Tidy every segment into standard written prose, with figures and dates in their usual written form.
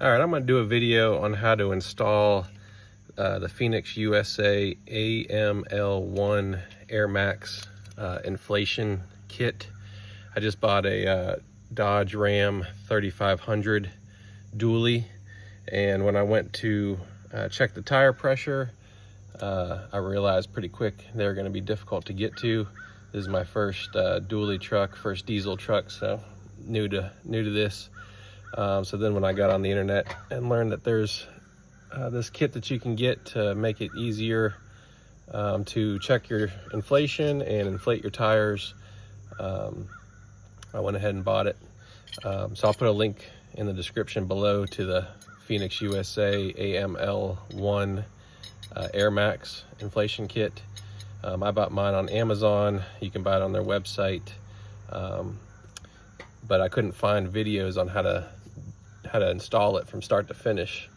All right, I'm gonna do a video on how to install the Phoenix USA AML1 Air Max inflation kit. I just bought a Dodge Ram 3500 dually, and when I went to check the tire pressure, I realized pretty quick they're gonna be difficult to get to. This is my first dually truck, first diesel truck, so new to this. So then when I got on the internet and learned that there's this kit that you can get to make it easier to check your inflation and inflate your tires, I went ahead and bought it. So I'll put a link in the description below to the Phoenix USA AML1 Air Max inflation kit. I bought mine on Amazon. You can buy it on their website, but I couldn't find videos on how to install it from start to finish.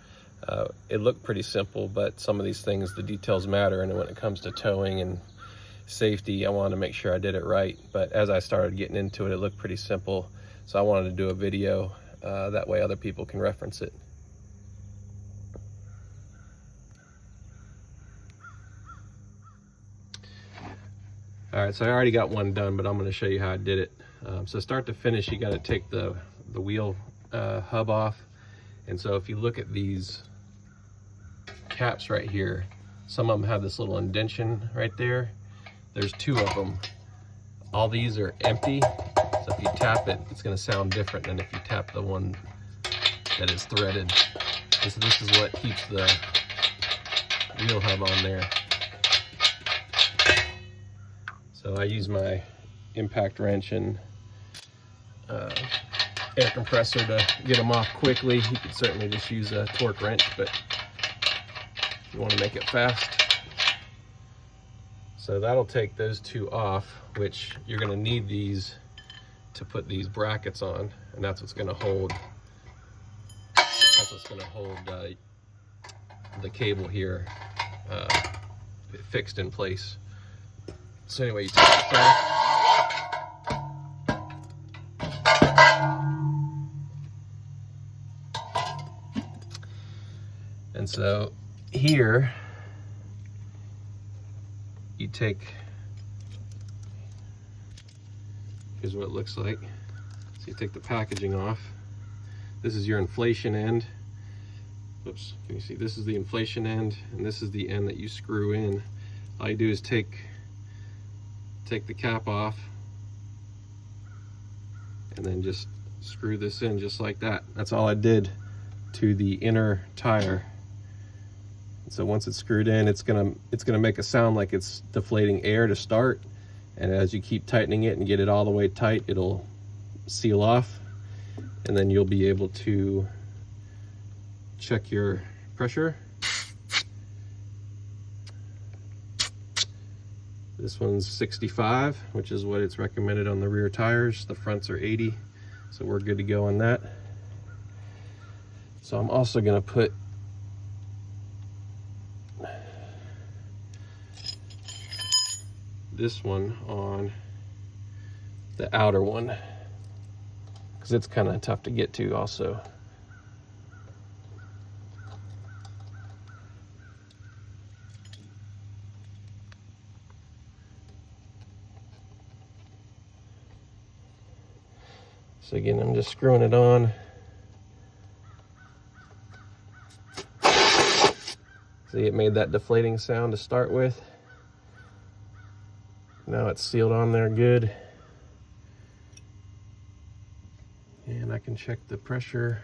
It looked pretty simple, but some of these things, the details matter, and when it comes to towing and safety, I wanted to make sure I did it right. But as I started getting into it, it looked pretty simple, so I wanted to do a video that way other people can reference it. All right, so I already got one done, but I'm going to show you how I did it. So start to finish, you got to take the wheel hub off. And so if you look at these caps right here, some of them have this little indentation right there. There's two of them. All these are empty, so if you tap it, it's going to sound different than if you tap the one that is threaded. And so this is what keeps the wheel hub on there. So I use my impact wrench and air compressor to get them off quickly. You could certainly just use a torque wrench, but if you want to make it fast. So that'll take those two off, which you're going to need these to put these brackets on, and that's what's going to hold. That's what's going to hold the cable here fixed in place. So anyway, you take this off. And so here, you take, here's what it looks like. So you take the packaging off. This is your inflation end. Oops, can you see? This is the inflation end, and this is the end that you screw in. All you do is take the cap off, and then just screw this in just like that. That's all I did to the inner tire. So once it's screwed in, it's gonna make a sound like it's deflating air to start, and as you keep tightening it and get it all the way tight, it'll seal off, and then you'll be able to check your pressure. This one's 65, which is what it's recommended on the rear tires. The fronts are 80, so we're good to go on that. So I'm also gonna put this one on the outer one, because it's kind of tough to get to also. So again, I'm just screwing it on. See, it made that deflating sound to start with. Now it's sealed on there good. And I can check the pressure.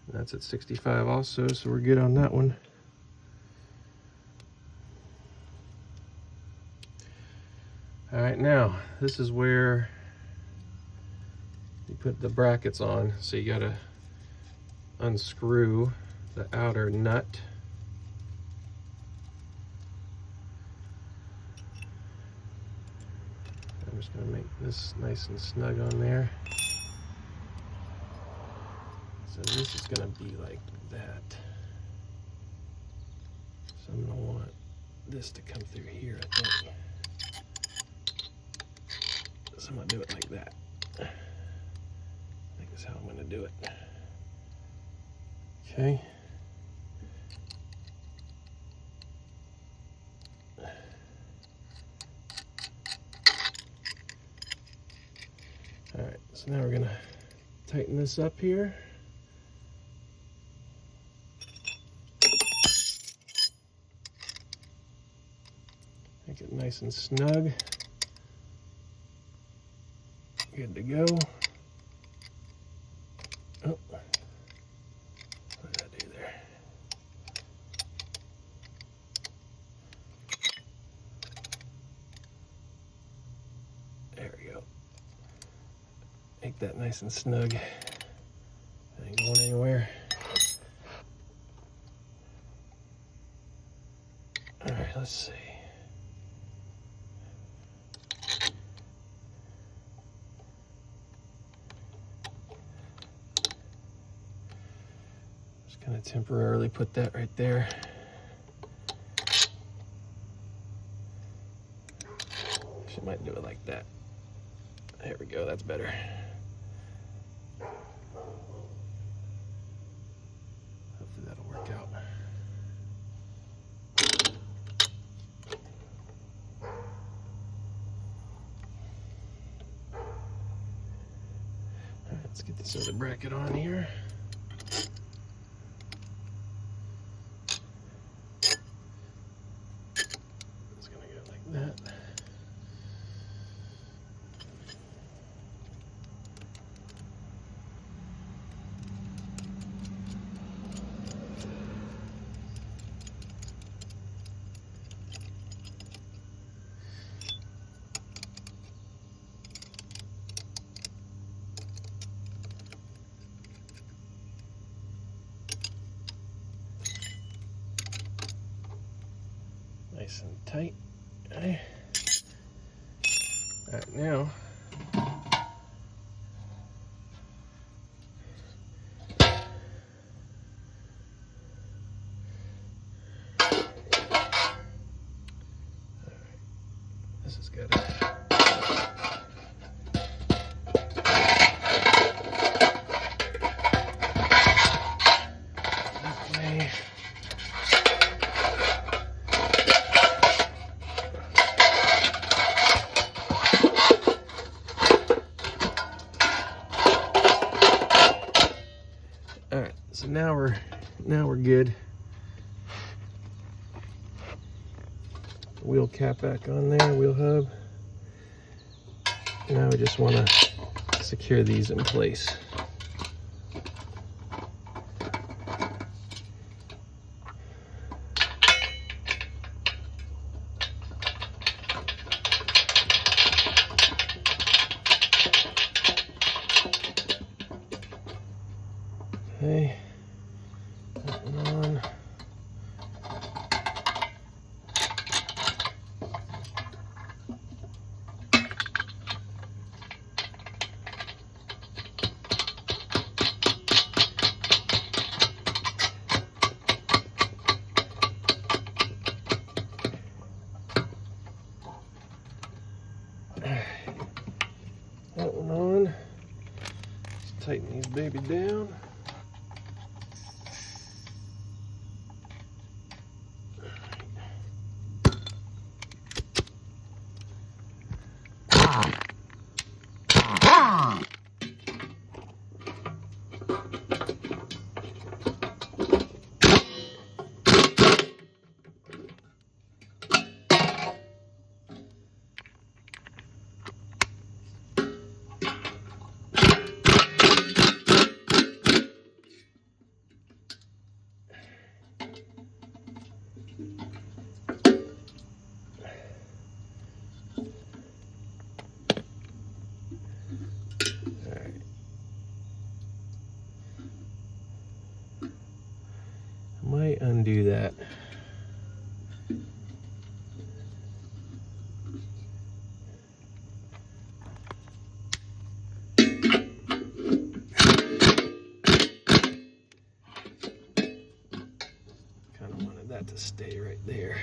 That's at 65 also, so we're good on that one. All right, now this is where you put the brackets on. So you gotta unscrew the outer nut. I'm just gonna make this nice and snug on there. So this is gonna be like that. So I'm gonna want this to come through here, I think. I'm gonna do it like that. I think that's how I'm gonna do it. Okay. All right, so now we're gonna tighten this up here. Make it nice and snug. Good to go. Oh, what did I do there? There we go. Make that nice and snug. Ain't going anywhere. All right, let's see. Just gonna temporarily put that right there. She might do it like that. There we go, that's better. Hopefully that'll work out. All right, let's get this other bracket on here. It's gonna go like that. Nice and tight. Okay. All right, now this is good. Okay. All right, so now we're good. Wheel cap back on there, wheel hub. Now we just want to secure these in place. Okay, that one on. That one on. Let's tighten these baby down. Might undo that. Kind of wanted that to stay right there.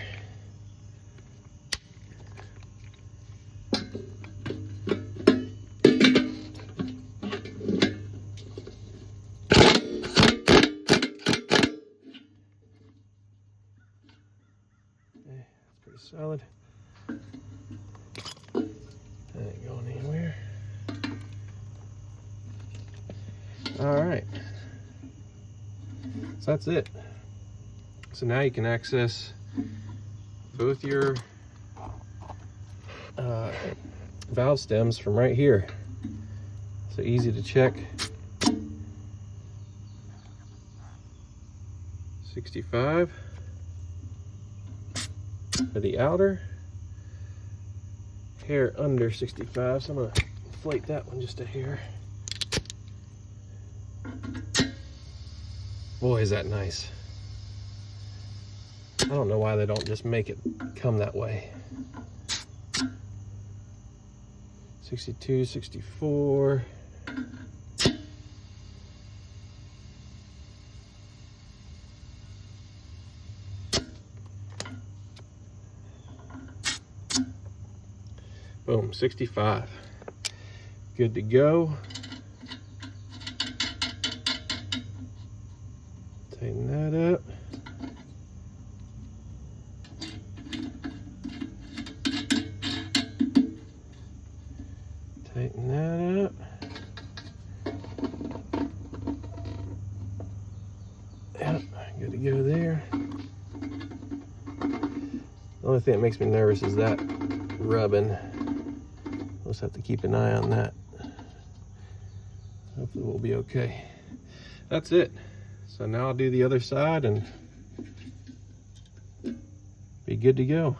solid. That ain't going anywhere. All right, so that's it. So now you can access both your valve stems from right here. So easy to check. 65 for the outer, hair under 65, so I'm gonna inflate that one just a hair. Boy, is that nice. I don't know why they don't just make it come that way. 62, 64. Boom, 65. Good to go. Tighten that up. Tighten that up. Yep, good to go there. The only thing that makes me nervous is that rubbing. We'll just have to keep an eye on that. Hopefully we'll be okay. That's it. So now I'll do the other side and be good to go.